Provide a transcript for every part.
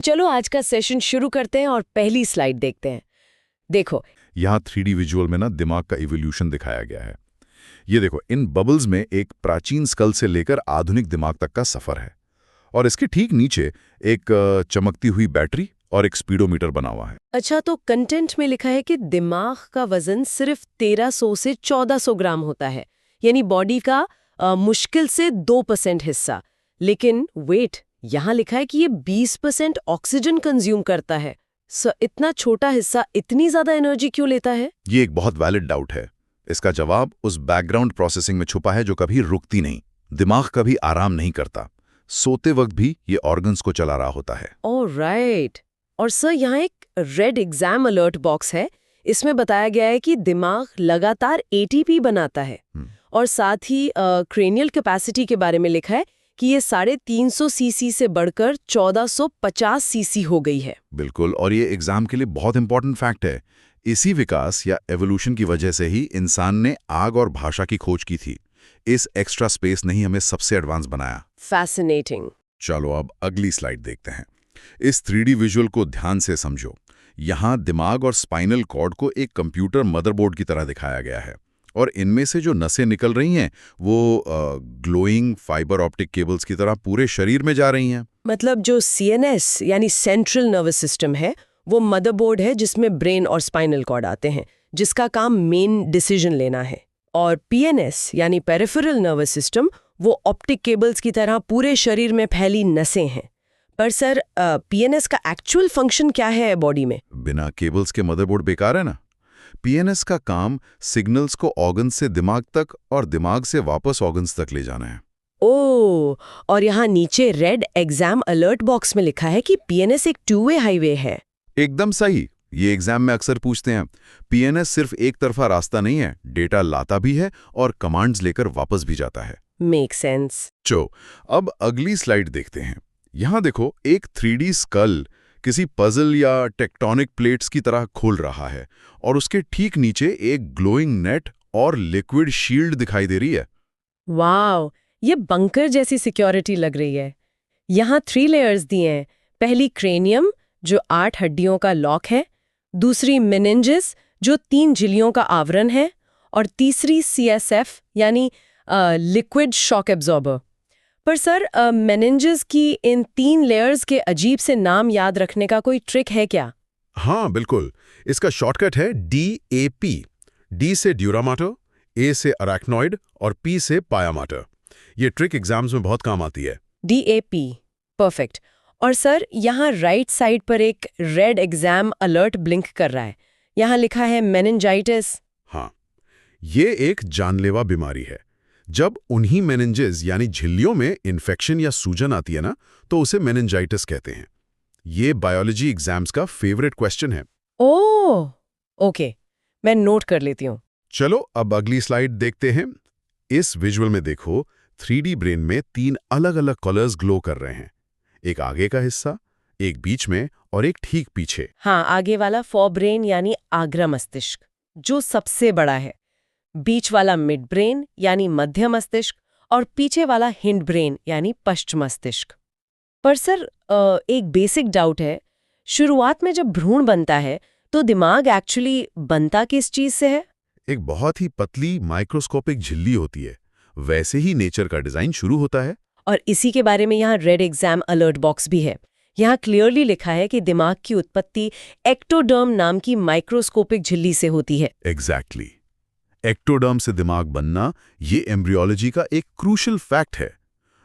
चलो आज का सेशन शुरू करते हैं और पहली स्लाइड देखते हैं। देखो, यहाँ 3D विजुअल में ना दिमाग का इवोल्यूशन दिखाया गया है। ये देखो, इन बबल्स में एक प्राचीन स्कल से लेकर आधुनिक दिमाग तक का सफर है और इसके ठीक नीचे एक चमकती हुई बैटरी और एक स्पीडोमीटर बना हुआ है। अच्छा, तो कंटेंट में लिखा है कि दिमाग का वजन सिर्फ 1300 से 1400 ग्राम होता है, यानी बॉडी का मुश्किल से 2% हिस्सा। लेकिन वेट, यहाँ लिखा है कि ये 20% ऑक्सीजन कंज्यूम करता है। इतना छोटा हिस्सा इतनी ज्यादा एनर्जी क्यों लेता है? ये एक बहुत वैलिड डाउट है। इसका जवाब उस बैकग्राउंड प्रोसेसिंग में छुपा है जो कभी रुकती नहीं। दिमाग कभी आराम नहीं करता, सोते वक्त भी ये ऑर्गन्स को चला रहा होता है। ऑलराइट। और सर, यहाँ एक रेड एग्जाम अलर्ट बॉक्स है। इसमें बताया गया है कि दिमाग लगातार एटीपी बनाता है और साथ ही क्रेनियल कैपेसिटी के बारे में लिखा है कि ये 350 सीसी से बढ़कर 1450 सीसी हो गई है। बिल्कुल, और ये एग्जाम के लिए बहुत इंपॉर्टेंट फैक्ट है। इसी विकास या एवोल्यूशन की वजह से ही इंसान ने आग और भाषा की खोज की थी। इस एक्स्ट्रा स्पेस ने ही हमें सबसे एडवांस बनाया। फैसिनेटिंग। चलो अब अगली स्लाइड देखते हैं। इस 3D विजुअल को ध्यान से समझो। यहाँ दिमाग और स्पाइनल कॉर्ड को एक कंप्यूटर मदरबोर्ड की तरह दिखाया गया है और इनमें से जो नसें निकल रही हैं वो ग्लोइंग फाइबर ऑप्टिक केबल्स की तरह पूरे शरीर में जा रही हैं। मतलब जो सीएनएस यानी सेंट्रल नर्वस सिस्टम है, वो मदरबोर्ड है जिसमें ब्रेन और स्पाइनल कॉर्ड आते हैं, जिसका काम मेन डिसीजन लेना है। और पीएनएस यानी पेरिफेरल नर्वस सिस्टम, वो ऑप्टिक केबल्स की तरह पूरे शरीर में फैली नसें हैं। पर सर, पीएनएस का एक्चुअल फंक्शन क्या है बॉडी में? बिना केबल्स के मदरबोर्ड बेकार है ना। पीएनएस का काम सिग्नल्स को ऑर्गन्स से दिमाग तक और दिमाग से वापस ऑर्गन्स तक ले जाना है। ओह, और यहाँ नीचे रेड एग्जाम अलर्ट बॉक्स में लिखा है कि पीएनएस एक टू वे हाईवे है। एकदम सही। ये एग्जाम में अक्सर पूछते हैं। पीएनएस सिर्फ एक तरफा रास्ता नहीं है, डेटा लाता भी है और कमांड्स लेकर वापस भी जाता है। Make sense. अब अगली स्लाइड देखते हैं। यहाँ देखो, एक 3D स्कल किसी पजल या टेक्टोनिक प्लेट्स की तरह खुल रहा है और उसके ठीक नीचे एक ग्लोइंग नेट और लिक्विड शील्ड दिखाई दे रही है। वाव, ये बंकर जैसी सिक्योरिटी लग रही है। यहाँ 3 लेयर्स दिए हैं। पहली क्रेनियम, जो 8 हड्डियों का लॉक है। दूसरी मेनिंजेस, जो 3 झिल्लियों का आवरण है। और तीसरी सीएसएफ यानी लिक्विड शॉक एब्जॉर्बर। पर सर, मेनिंजेस की इन 3 लेयर्स के अजीब से नाम याद रखने का कोई ट्रिक है क्या? हाँ बिल्कुल, इसका शॉर्टकट है DAP। D से ड्यूरामाटर, A से अरैक्नॉइड और P से पायामाटर। ये ट्रिक एग्जाम्स में बहुत काम आती है। DAP, perfect. और सर, यहाँ राइट साइड पर एक रेड एग्जाम अलर्ट ब्लिंक कर रहा है। यहाँ लिखा है मेनिंजाइटिस। हाँ, ये एक जानलेवा बीमारी है। जब उन्हीं मेनिंजेस यानी झिल्लियों में इन्फेक्शन या सूजन आती है ना, तो उसे मेनिंजाइटिस कहते हैं। ये बायोलॉजी एग्जाम्स का फेवरेट क्वेश्चन है। ओह, ओके, मैं नोट कर लेती हूँ। चलो अब अगली स्लाइड देखते हैं। इस विजुअल में देखो, 3D ब्रेन में 3 अलग-अलग कलर्स ग्लो कर रहे हैं। एक आगे का हिस्सा, एक बीच में और एक ठीक पीछे। हाँ, आगे वाला फोरब्रेन यानी आग्रा मस्तिष्क, जो सबसे बड़ा है। बीच वाला मिड ब्रेन यानी मध्य मस्तिष्क और पीछे वाला हिंड ब्रेन यानी पश्च मस्तिष्क। पर सर, एक बेसिक डाउट है। शुरुआत में जब भ्रूण बनता है तो दिमाग एक्चुअली बनता किस चीज से है? एक बहुत ही पतली माइक्रोस्कोपिक झिल्ली होती है। वैसे ही नेचर का डिजाइन शुरू होता है। और इसी के बारे में यहाँ रेड एग्जाम अलर्ट बॉक्स भी है। यहाँ क्लियरली लिखा है कि दिमाग की उत्पत्ति एक्टोडर्म नाम की माइक्रोस्कोपिक झिल्ली से होती है। एग्जैक्टली। एक्टोडर्म से दिमाग बनना, ये एम्ब्रियोलॉजी का एक क्रूशियल फैक्ट है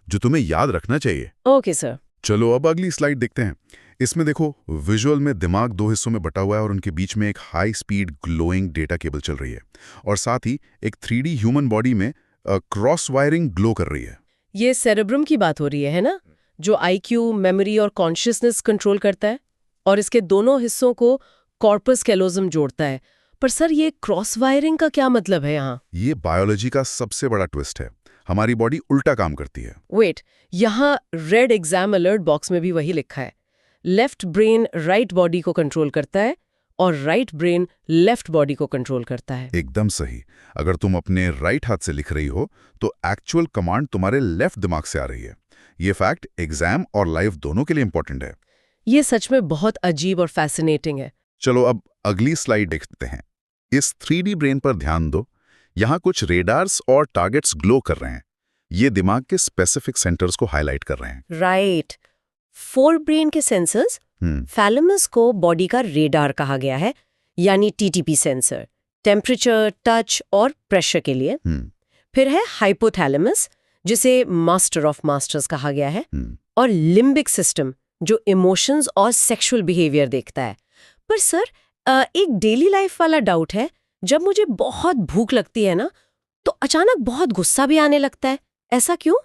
जो तुम्हें याद रखना चाहिए। Okay sir. चलो अब अगली स्लाइड देखते हैं। इसमें देखो, विजुअल में दिमाग 2 हिस्सों में बटा हुआ है और उनके बीच में एक high speed glowing data cable चल रही है और साथ ही एक 3D ह्यूमन बॉडी में क्रॉस वायरिंग ग्लो कर रही है। ये सेरेब्रम की बात हो रही है ना, जो आईक्यू, मेमोरी और कॉन्शियसनेस कंट्रोल करता है और इसके दोनों हिस्सों को कॉर्पस कैलोजम जोड़ता है। पर सर, ये क्रॉस वायरिंग का क्या मतलब है यहाँ? ये बायोलॉजी का सबसे बड़ा ट्विस्ट है। हमारी बॉडी उल्टा काम करती है। वेट, यहाँ रेड एग्जाम अलर्ट बॉक्स में भी वही लिखा है। लेफ्ट ब्रेन राइट बॉडी को कंट्रोल करता है और राइट ब्रेन लेफ्ट बॉडी को कंट्रोल करता है। एकदम सही। अगर तुम अपने राइट हाथ से लिख रही हो तो एक्चुअल कमांड तुम्हारे लेफ्ट दिमाग से आ रही है। ये फैक्ट एग्जाम और लाइफ दोनों के लिए इंपॉर्टेंट है। ये सच में बहुत अजीब और फैसिनेटिंग है। चलो अब अगली स्लाइड देखते हैं। इस 3D ब्रेन पर ध्यान दो। यहाँ कुछ रेडार्स और टारगेट्स ग्लो कर रहे हैं। ये दिमाग के स्पेसिफिक सेंटर्स को हाईलाइट कर रहे हैं। राइट। फोर ब्रेन के सेंसर्स, थैलेमस को बॉडी का रेडार कहा गया है, यानी टीटीपी सेंसर, टेम्परेचर, टच और प्रेशर के लिए। फिर है हाइपोथैलेमस, जिसे मास्टर ऑफ मास्टर्स कहा गया है, और लिम्बिक सिस्टम, जो इमोशंस और सेक्सुअल बिहेवियर देखता है। पर सर, एक डेली लाइफ वाला डाउट है। जब मुझे बहुत भूख लगती है ना, तो अचानक बहुत गुस्सा भी आने लगता है। ऐसा क्यों?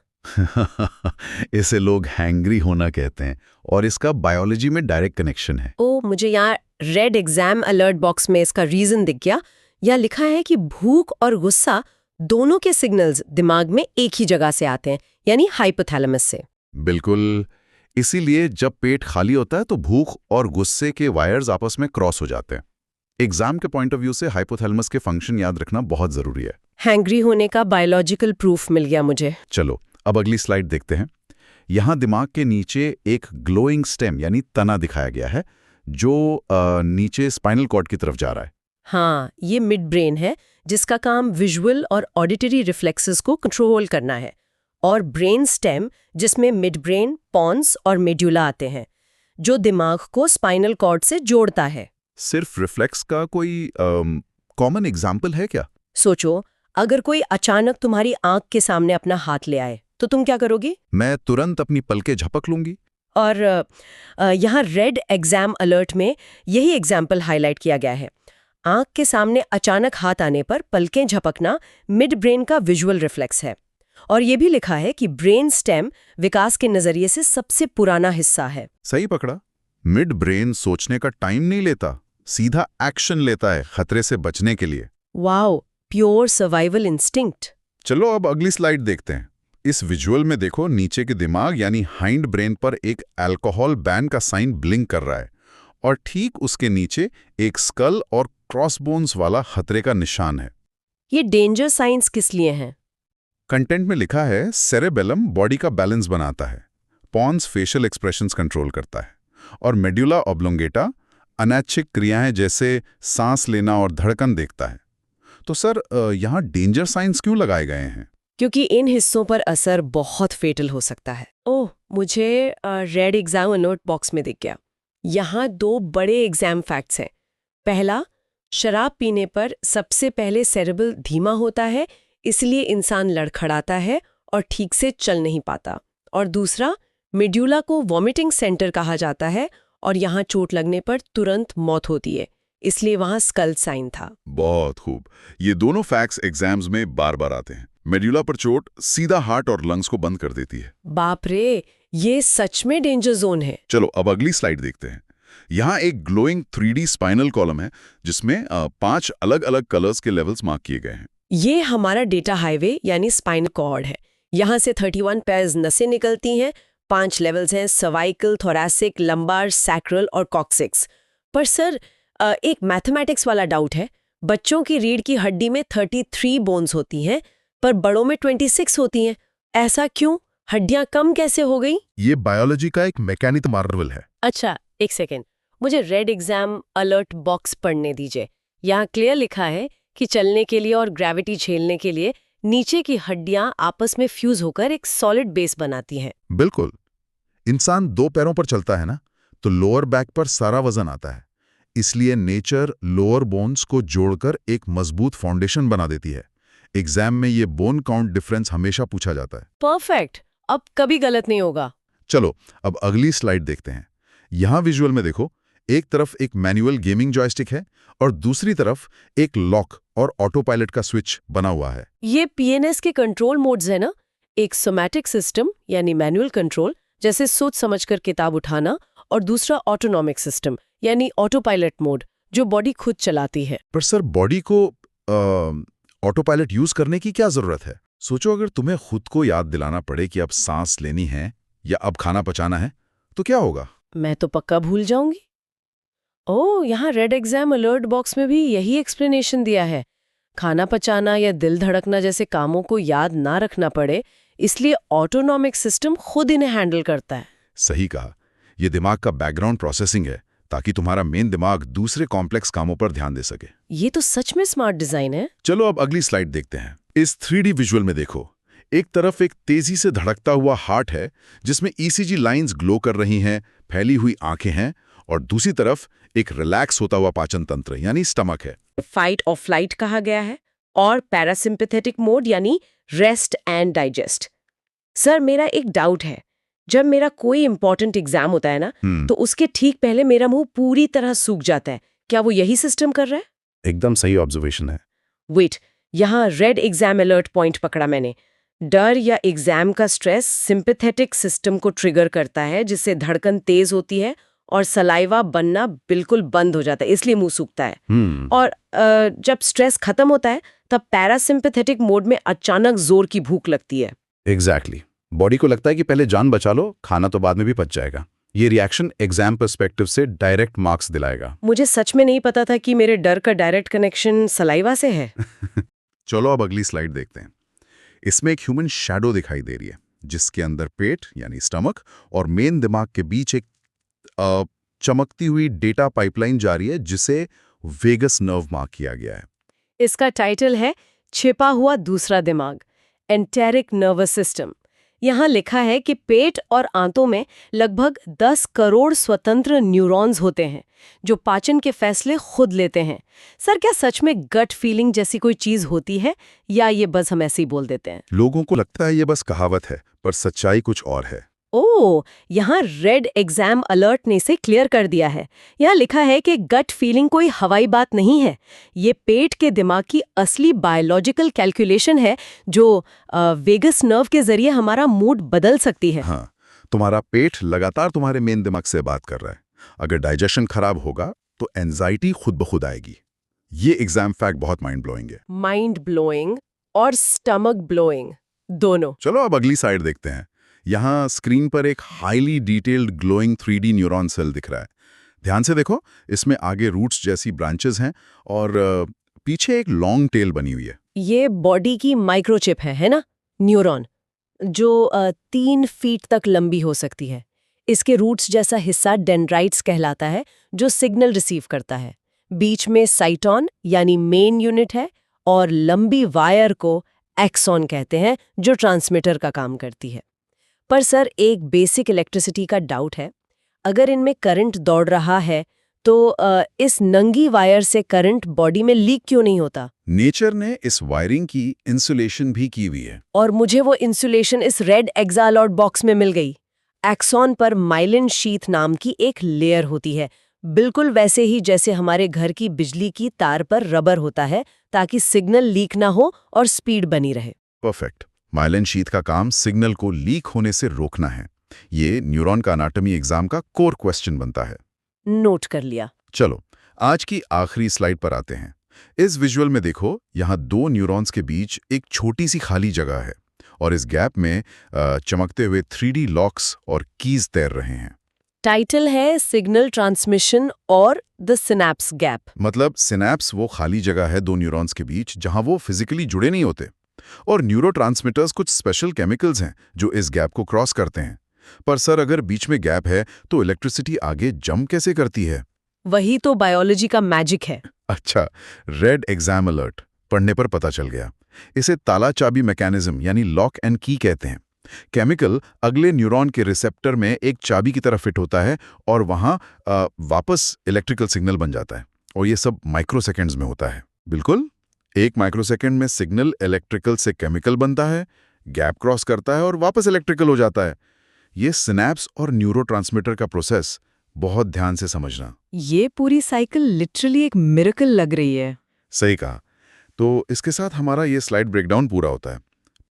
इसे लोग हैंग्री होना कहते हैं और इसका बायोलॉजी में डायरेक्ट कनेक्शन है। मुझे यहाँ रेड एग्जाम अलर्ट बॉक्स में इसका रीजन दिख गया। यहाँ लिखा है कि भूख और गुस्सा दोनों के सिग्नल्स दिमाग में एक ही जगह से आते हैं, यानी हाइपोथैलेमस से। बिल्कुल। इसीलिए जब पेट खाली होता है तो भूख और गुस्से के वायर्स आपस में क्रॉस हो जाते हैं। एग्जाम के पॉइंट ऑफ व्यू से हाइपोथैलेमस के फंक्शन याद रखना बहुत जरूरी है। हैंग्री होने का बायोलॉजिकल प्रूफ मिल गया मुझे। चलो अब अगली स्लाइड देखते हैं। यहाँ दिमाग के नीचे एक ग्लोइंग स्टेम यानी तना दिखाया गया है, जो नीचे स्पाइनल कॉर्ड की तरफ जा रहा है। हाँ, ये मिड ब्रेन है, जिसका काम विजुअल और ऑडिटरी रिफ्लेक्सेस को कंट्रोल करना है। और ब्रेन स्टेम, जिसमें मिड ब्रेन, पॉन्स और मेड्यूला आते हैं, जो दिमाग को स्पाइनल कॉर्ड से जोड़ता है। सिर्फ रिफ्लेक्स का कोई कॉमन एग्जाम्पल है क्या? सोचो, अगर कोई अचानक तुम्हारी आंख के सामने अपना हाथ ले आए तो तुम क्या करोगी? मैं तुरंत अपनी पलकें झपक लूंगी। और यहाँ रेड एग्जाम अलर्ट में यही एग्जाम्पल हाईलाइट किया गया है। आंख के सामने अचानक हाथ आने पर पलकें झपकना मिड ब्रेन का विजुअल रिफ्लेक्स है। और ये भी लिखा है कि ब्रेन स्टेम विकास के नजरिए से सबसे पुराना हिस्सा है। सही पकड़ा। मिड ब्रेन सोचने का टाइम नहीं लेता, सीधा एक्शन लेता है खतरे से बचने के लिए। Wow, pure survival instinct. चलो अब अगली स्लाइड देखते हैं। इस विजुअल में देखो, नीचे के दिमाग यानी हाइंड ब्रेन पर एक अल्कोहल बैन का साइन ब्लिंक कर रहा है और ठीक उसके नीचे एक स्कल और क्रॉसबोन्स वाला खतरे का निशान है। ये डेंजर साइंस किस लिए हैं? कंटेंट में लिखा है सेरेबेलम बॉडी का बैलेंस बनाता है, पॉन्स फेशियल एक्सप्रेशंस कंट्रोल करता है और मेड्यूला ऑब्लोंगेटा अनैच्छिक क्रियाएं जैसे सांस लेना और धड़कन देखता है। तो सर, यहाँ डेंजर साइंस क्यों लगाए गए हैं? क्योंकि इन हिस्सों पर असर बहुत फेटल हो सकता है। ओह, मुझे रेड एग्जाम अलर्ट बॉक्स में दिख गया। यहाँ 2 बड़े एग्जाम फैक्ट्स हैं। पहला, शराब पीने पर सबसे पहले सेरेबल धीमा होता है, इसलिए इंसान लड़खड़ाता है और ठीक से चल नहीं पाता। और दूसरा, मेड्यूला को वॉमिटिंग सेंटर कहा जाता है और यहाँ चोट लगने पर तुरंत मौत होती है, इसलिए वहाँ स्कल साइन था। बहुत खूब। ये दोनों फैक्ट्स एग्जाम्स में बार बार आते हैं। मेड्यूला पर चोट सीधा हार्ट और लंग्स को बंद कर देती है। बाप रे, ये सच में डेंजर जोन है। चलो अब अगली स्लाइड देखते हैं। यहाँ एक ग्लोइंग 3D स्पाइनल कॉलम है, जिसमें 5 अलग अलग कलर्स के लेवल्स मार्क किए गए हैं। ये हमारा डेटा हाईवे यानी स्पाइनल कॉर्ड है। यहाँ से 31 पेयर्स नसें निकलती हैं। 5 लेवल्स हैं, सर्वाइकल, थोरैसिक, लंबार, सैक्रल और कॉक्सिक्स। पर सर, एक मैथमेटिक्स वाला डाउट है। बच्चों की रीढ़ की हड्डी में 33 बोन्स होती हैं, पर बड़ों में 26 होती हैं। ऐसा क्यों? हड्डियां कम कैसे हो गई? ये बायोलॉजी का एक मैकेनिकल मार्वल है। अच्छा, एक सेकेंड, मुझे रेड एग्जाम अलर्ट बॉक्स पढ़ने दीजिए। यहाँ क्लियर लिखा है कि चलने के लिए और ग्रेविटी झेलने के लिए नीचे की हड्डियां आपस में फ्यूज होकर एक सॉलिड बेस बनाती हैं। बिल्कुल। इंसान 2 पैरों पर चलता है ना, तो लोअर बैक पर सारा वजन आता है। इसलिए नेचर लोअर बोन्स को जोड़कर एक मजबूत फाउंडेशन बना देती है। एग्जाम में ये बोन काउंट डिफरेंस हमेशा पूछा जाता है। परफेक्ट, अब कभी गलत नहीं होगा। चलो अब अगली स्लाइड देखते हैं। यहाँ विजुअल में देखो, एक तरफ एक मैनुअल गेमिंग जॉयस्टिक है और दूसरी तरफ एक लॉक और ऑटो पायलट का स्विच बना हुआ है। ये पीएनएस के कंट्रोल मोड्स है ना? एक सोमैटिक सिस्टम यानी मैनुअल कंट्रोल, जैसे सोच समझकर किताब उठाना, और दूसरा ऑटोनॉमिक सिस्टम यानी ऑटो पायलट मोड, जो बॉडी खुद चलाती है। पर सर, बॉडी को ऑटो पायलट यूज करने की क्या जरूरत है? सोचो, अगर तुम्हें खुद को याद दिलाना पड़े कि अब सांस लेनी है या अब खाना पचाना है, तो क्या होगा? मैं तो पक्का भूल जाऊंगी। ओह, यहाँ रेड एग्जाम अलर्ट बॉक्स में भी यही एक्सप्लेनेशन दिया है। खाना पचाना या दिल धड़कना जैसे कामों को याद ना रखना पड़े, इसलिए ऑटोनॉमिक सिस्टम खुद इन्हें हैंडल करता है। सही कहा। ये दिमाग का बैकग्राउंड प्रोसेसिंग है, ताकि तुम्हारा मेन दिमाग दूसरे कॉम्प्लेक्स कामों पर ध्यान दे सके। ये तो सच में स्मार्ट डिजाइन है। चलो अब अगली स्लाइड देखते हैं। इस 3D विजुअल में देखो, एक तरफ एक तेजी से धड़कता हुआ हार्ट है जिसमें ECG लाइंस ग्लो कर रही हैं, फैली हुई आंखें हैं, और दूसरी तरफ एक रिलैक्स होता हुआ पाचन तंत्र यानी स्टमक है। फाइट और फ्लाइट कहा गया है, और पैरासिम्पैथेटिक मोड यानी रेस्ट एंड डाइजेस्ट। सर, मेरा एक डाउट है। जब मेरा कोई इंपॉर्टेंट एग्जाम होता है ना, तो उसके ठीक पहले मेरा मुंह पूरी तरह सूख जाता है। क्या वो यही सिस्टम कर रहा है? एकदम सही ऑब्जर्वेशन है। वेट, यहाँ रेड एग्जाम अलर्ट पॉइंट पकड़ा मैंने। डर या एग्जाम का स्ट्रेस सिंपैथेटिक सिस्टम को ट्रिगर करता है, जिससे धड़कन तेज होती है और सलाइवा बनना बिल्कुल बंद हो जाता है, इसलिए मुंह सूखता है। और जब स्ट्रेस खत्म होता है तब पैरासिम्पैथेटिक मोड में अचानक जोर की भूख लगती है। एग्जैक्टली। बॉडी को लगता है कि पहले जान बचा लो, खाना तो बाद में भी पच जाएगा। ये रिएक्शन एग्जाम पर्सपेक्टिव से डायरेक्ट मार्क्स दिलाएगा। मुझे सच में नहीं पता था कि मेरे डर का डायरेक्ट कनेक्शन सलाइवा से है। चलो अब अगली स्लाइड देखते हैं। इसमें एक ह्यूमन शैडो दिखाई दे रही है, जिसके अंदर पेट यानी स्टमक और मेन दिमाग के बीच एक चमकती हुई डेटा पाइपलाइन जा रही है, जिसे वेगस नर्व मार्क किया गया है। इसका टाइटल है छिपा हुआ दूसरा दिमाग, एंटेरिक नर्वस सिस्टम। यहाँ लिखा है कि पेट और आंतों में लगभग 10 करोड़ स्वतंत्र न्यूरॉन्स होते हैं जो पाचन के फैसले खुद लेते हैं। सर, क्या सच में गट फीलिंग जैसी कोई चीज होती है, या ये बस हम ऐसे ही बोल देते हैं? लोगों को लगता है ये बस कहावत है, पर सच्चाई कुछ और है। ओह, यहाँ रेड एग्जाम अलर्ट ने इसे क्लियर कर दिया है। यहाँ लिखा है कि गट फीलिंग कोई हवाई बात नहीं है। ये पेट के दिमाग की असली बायोलॉजिकल कैलकुलेशन है, जो वेगस नर्व के जरिए हमारा मूड बदल सकती है। हाँ, तुम्हारा पेट लगातार तुम्हारे मेन दिमाग से बात कर रहा है। अगर डाइजेशन खराब होगा तो एंजाइटी खुद ब खुद आएगी। ये एग्जाम फैक्ट बहुत माइंड ब्लोइंग है। माइंड ब्लोइंग और स्टमक ब्लोइंग दोनों। चलो अब अगली साइड देखते हैं। यहाँ स्क्रीन पर एक highly detailed glowing 3D neuron cell दिख रहा है। ध्यान से देखो, इसमें आगे रूट्स जैसी ब्रांचेस हैं और पीछे एक लॉन्ग टेल बनी हुई है। ये बॉडी की माइक्रोचिप है ना, न्यूरॉन, जो 3 फीट तक लंबी हो सकती है। इसके रूट्स जैसा हिस्सा डेंड्राइट्स कहलाता है, जो सिग्नल रिसीव करता है। बीच में साइटॉन यानी मेन यूनिट है, और लंबी वायर को एक्सॉन कहते हैं, जो ट्रांसमीटर का काम करती है। पर सर, एक बेसिक इलेक्ट्रिसिटी का डाउट है। अगर इनमें करंट दौड़ रहा है तो इस नंगी वायर से करंट बॉडी में लीक क्यों नहीं होता? नेचर ने इस वायरिंग की इंसुलेशन भी की हुई है। और मुझे वो इंसुलेशन इस रेड एक्सालॉट बॉक्स में मिल गई। एक्सॉन पर माइलिन शीथ नाम की एक लेयर होती है, बिल्कुल वैसे ही जैसे हमारे घर की बिजली की तार पर रबर होता है, ताकि सिग्नल लीक ना हो और स्पीड बनी रहे। परफेक्ट। माइलिन शीथ का काम सिग्नल को लीक होने से रोकना है। ये न्यूरॉन का एनाटॉमी एग्जाम का कोर क्वेश्चन बनता है। नोट कर लिया। चलो आज की आखिरी स्लाइड पर आते हैं। इस विजुअल में देखो, यहाँ 2 न्यूरॉन्स के बीच एक छोटी सी खाली जगह है, और इस गैप में चमकते हुए 3D लॉक्स और कीज तैर रहे हैं। टाइटल है सिग्नल ट्रांसमिशन और द सिनैप्स गैप। मतलब सिनैप्स वो खाली जगह है 2 न्यूरॉन्स के बीच जहां वो फिजिकली जुड़े नहीं होते, और न्यूरोट्रांसमीटर्स कुछ स्पेशल केमिकल्स हैं जो इस गैप को क्रॉस करते हैं। पर सर, अगर बीच में गैप है तो इलेक्ट्रिसिटी आगे जंप कैसे करती है? वही तो बायोलॉजी का मैजिक है। अच्छा, रेड एग्जाम अलर्ट पढ़ने पर पता चल गया। इसे ताला चाबी मैकेनिज्म यानी लॉक एंड की कहते हैं। केमिकल अगले न्यूरॉन के रिसेप्टर में एक चाबी की तरह फिट होता है, और वहां वापस इलेक्ट्रिकल सिग्नल बन जाता है, और ये सब माइक्रोसेकेंड्स में होता है। बिल्कुल, 1 माइक्रोसेकेंड में सिग्नल इलेक्ट्रिकल से केमिकल बनता है, गैप क्रॉस करता है और वापस इलेक्ट्रिकल हो जाता है। ये सिनैप्स और न्यूरोट्रांसमीटर का प्रोसेस बहुत ध्यान से समझना। ये पूरी साइकिल लिटरली एक मिरेकल लग रही है। सही कहा। तो इसके साथ हमारा ये स्लाइड ब्रेकडाउन पूरा होता है।